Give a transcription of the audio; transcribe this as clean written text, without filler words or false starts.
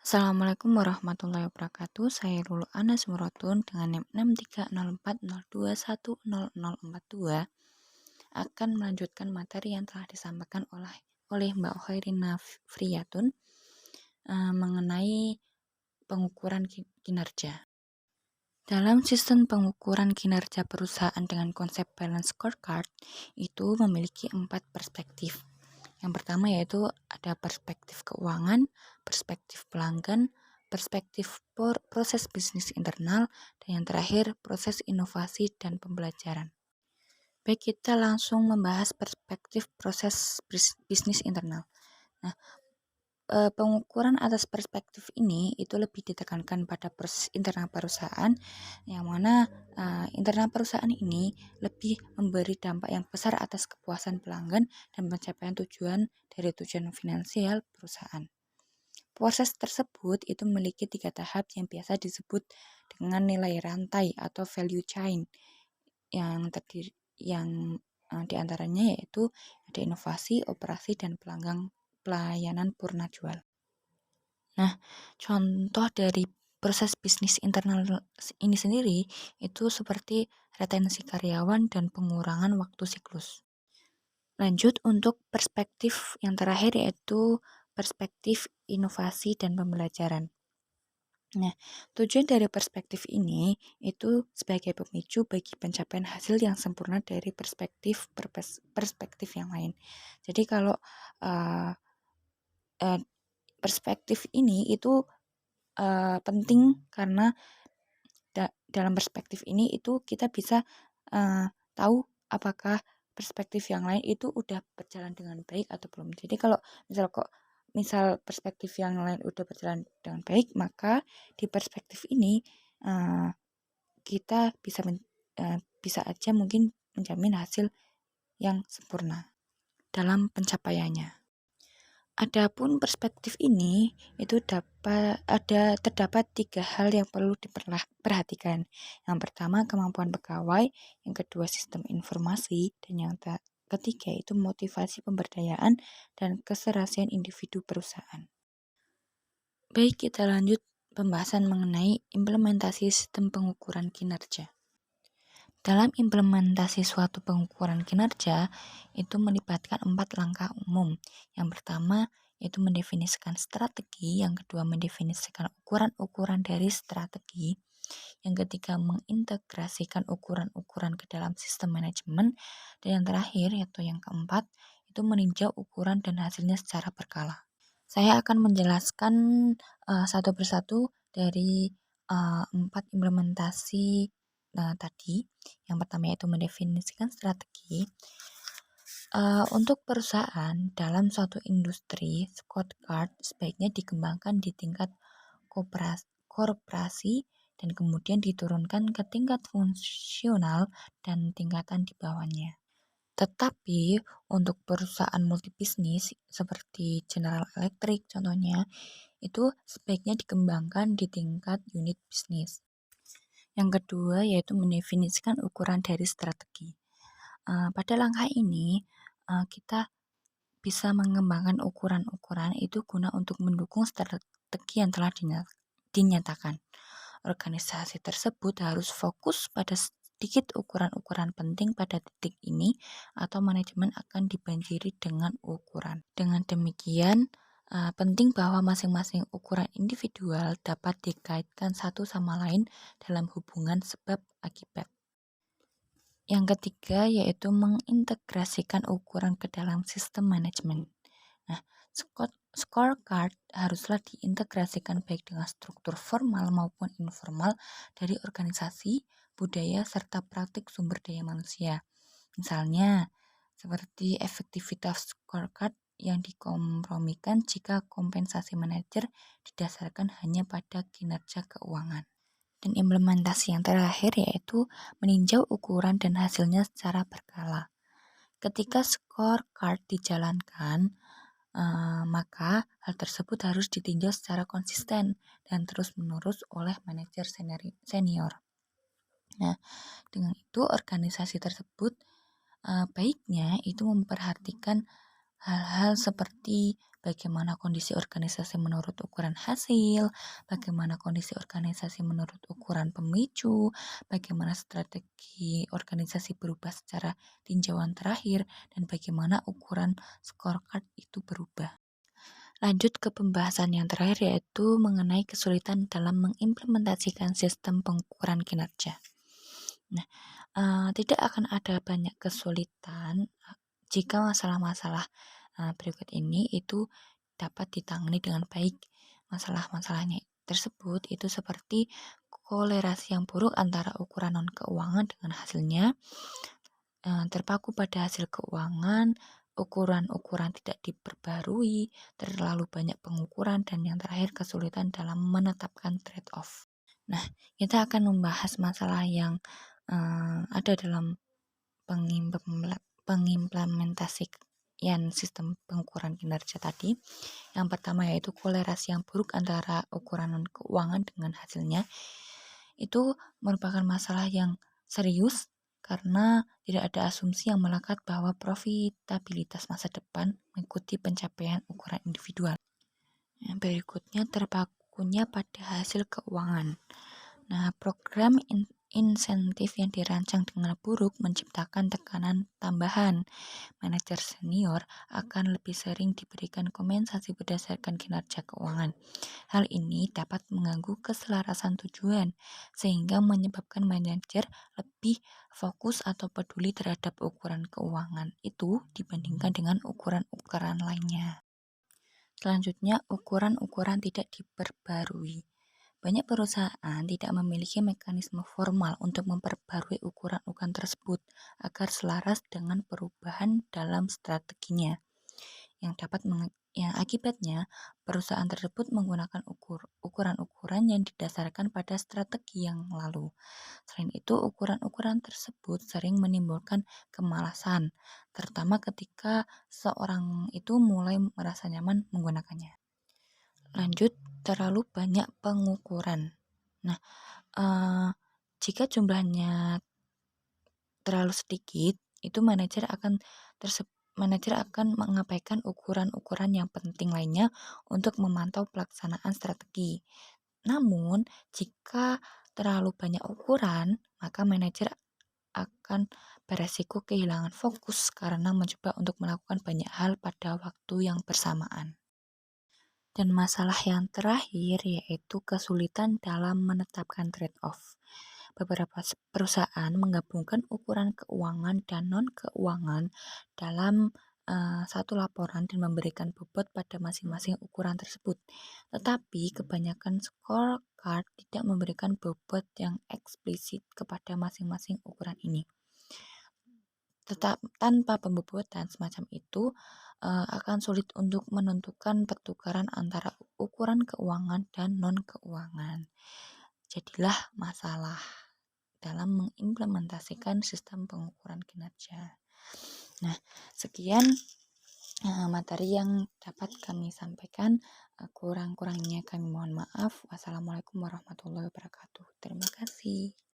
Assalamualaikum warahmatullahi wabarakatuh. Saya Lulu Anas Muratun dengan NIM 63040210042 akan melanjutkan materi yang telah disampaikan oleh Mbak Khairina Friyatun mengenai pengukuran kinerja. Dalam sistem pengukuran kinerja perusahaan dengan konsep balance scorecard itu memiliki 4 perspektif. Yang pertama yaitu ada perspektif keuangan, perspektif pelanggan, perspektif proses bisnis internal, dan yang terakhir proses inovasi dan pembelajaran. Baik, kita langsung membahas perspektif proses bisnis internal. Nah, pengukuran atas perspektif ini itu lebih ditekankan pada proses internal perusahaan, yang mana internal perusahaan ini lebih memberi dampak yang besar atas kepuasan pelanggan dan pencapaian tujuan finansial perusahaan. Proses tersebut itu memiliki 3 tahap yang biasa disebut dengan nilai rantai atau value chain yang terdiri diantaranya yaitu ada inovasi, operasi, dan pelayanan purna jual. Nah, contoh dari proses bisnis internal ini sendiri itu seperti retensi karyawan dan pengurangan waktu siklus. Lanjut untuk perspektif yang terakhir yaitu perspektif inovasi dan pembelajaran. Nah, tujuan dari perspektif ini itu sebagai pemicu bagi pencapaian hasil yang sempurna dari perspektif yang lain. Jadi kalau perspektif ini itu penting karena dalam perspektif ini itu kita bisa tahu apakah perspektif yang lain itu udah berjalan dengan baik atau belum. Jadi kalau misal perspektif yang lain udah berjalan dengan baik, maka di perspektif ini kita bisa aja mungkin menjamin hasil yang sempurna dalam pencapaiannya. Adapun perspektif ini itu terdapat 3 hal yang perlu diperhatikan. Yang pertama kemampuan pegawai, yang kedua sistem informasi, dan yang ketiga itu motivasi pemberdayaan dan keserasian individu perusahaan. Baik, kita lanjut pembahasan mengenai implementasi sistem pengukuran kinerja. Dalam implementasi suatu pengukuran kinerja, itu melibatkan 4 langkah umum. Yang pertama, yaitu mendefinisikan strategi. Yang kedua, mendefinisikan ukuran-ukuran dari strategi. Yang ketiga, mengintegrasikan ukuran-ukuran ke dalam sistem manajemen. Dan yang terakhir, yaitu yang keempat, itu meninjau ukuran dan hasilnya secara berkala. Saya akan menjelaskan satu persatu dari 4 implementasi tadi. Yang pertama yaitu mendefinisikan strategi. Untuk perusahaan dalam suatu industri, scorecard sebaiknya dikembangkan di tingkat korporasi dan kemudian diturunkan ke tingkat fungsional dan tingkatan di bawahnya. Tetapi untuk perusahaan multibisnis seperti General Electric contohnya, itu sebaiknya dikembangkan di tingkat unit bisnis. Yang kedua yaitu mendefinisikan ukuran dari strategi. Pada langkah ini kita bisa mengembangkan ukuran-ukuran itu guna untuk mendukung strategi yang telah dinyatakan. Organisasi tersebut harus fokus pada sedikit ukuran-ukuran penting pada titik ini atau manajemen akan dibanjiri dengan ukuran. Dengan demikian, penting bahwa masing-masing ukuran individual dapat dikaitkan satu sama lain dalam hubungan sebab akibat. Yang ketiga yaitu mengintegrasikan ukuran ke dalam sistem manajemen. Nah, scorecard haruslah diintegrasikan baik dengan struktur formal maupun informal dari organisasi, budaya, serta praktik sumber daya manusia. Misalnya, seperti efektivitas scorecard yang dikompromikan jika kompensasi manajer didasarkan hanya pada kinerja keuangan. Dan implementasi yang terakhir yaitu meninjau ukuran dan hasilnya secara berkala. Ketika scorecard dijalankan, maka hal tersebut harus ditinjau secara konsisten dan terus-menerus oleh manajer senior. Nah, dengan itu organisasi tersebut baiknya itu memperhatikan hal-hal seperti bagaimana kondisi organisasi menurut ukuran hasil, bagaimana kondisi organisasi menurut ukuran pemicu, bagaimana strategi organisasi berubah secara tinjauan terakhir, dan bagaimana ukuran scorecard itu berubah. Lanjut ke pembahasan yang terakhir, yaitu mengenai kesulitan dalam mengimplementasikan sistem pengukuran kinerja. Nah, tidak akan ada banyak kesulitan jika masalah-masalah berikut ini itu dapat ditangani dengan baik. Masalah-masalahnya tersebut itu seperti kolerasi yang buruk antara ukuran non-keuangan dengan hasilnya, terpaku pada hasil keuangan, ukuran-ukuran tidak diperbarui, terlalu banyak pengukuran, dan yang terakhir kesulitan dalam menetapkan trade-off. Nah, kita akan membahas masalah yang ada dalam pengimplementasian sistem pengukuran kinerja tadi. Yang pertama yaitu kolerasi yang buruk antara ukuran non-keuangan dengan hasilnya. Itu merupakan masalah yang serius karena tidak ada asumsi yang melekat bahwa profitabilitas masa depan mengikuti pencapaian ukuran individual. Yang berikutnya terpakunya pada hasil keuangan. Nah, program insentif yang dirancang dengan buruk menciptakan tekanan tambahan. Manajer senior akan lebih sering diberikan kompensasi berdasarkan kinerja keuangan. Hal ini dapat mengganggu keselarasan tujuan, sehingga menyebabkan manajer lebih fokus atau peduli terhadap ukuran keuangan itu dibandingkan dengan ukuran-ukuran lainnya. Selanjutnya, ukuran-ukuran tidak diperbarui. Banyak perusahaan tidak memiliki mekanisme formal untuk memperbarui ukuran-ukuran tersebut agar selaras dengan perubahan dalam strateginya. Yang akibatnya perusahaan tersebut menggunakan ukuran-ukuran yang didasarkan pada strategi yang lalu. Selain itu, ukuran-ukuran tersebut sering menimbulkan kemalasan, terutama ketika seorang itu mulai merasa nyaman menggunakannya. Lanjut, terlalu banyak pengukuran. Nah, jika jumlahnya terlalu sedikit, itu manajer akan mengabaikan ukuran-ukuran yang penting lainnya untuk memantau pelaksanaan strategi. Namun, jika terlalu banyak ukuran, maka manajer akan beresiko kehilangan fokus karena mencoba untuk melakukan banyak hal pada waktu yang bersamaan. Dan masalah yang terakhir yaitu kesulitan dalam menetapkan trade-off. Beberapa perusahaan menggabungkan ukuran keuangan dan non-keuangan dalam satu laporan dan memberikan bobot pada masing-masing ukuran tersebut. Tetapi kebanyakan scorecard tidak memberikan bobot yang eksplisit kepada masing-masing ukuran ini. Tanpa pembobotan semacam itu, akan sulit untuk menentukan pertukaran antara ukuran keuangan dan non-keuangan. Jadilah masalah dalam mengimplementasikan sistem pengukuran kinerja. Nah, sekian materi yang dapat kami sampaikan. Kurang-kurangnya kami mohon maaf. Wassalamualaikum warahmatullahi wabarakatuh. Terima kasih.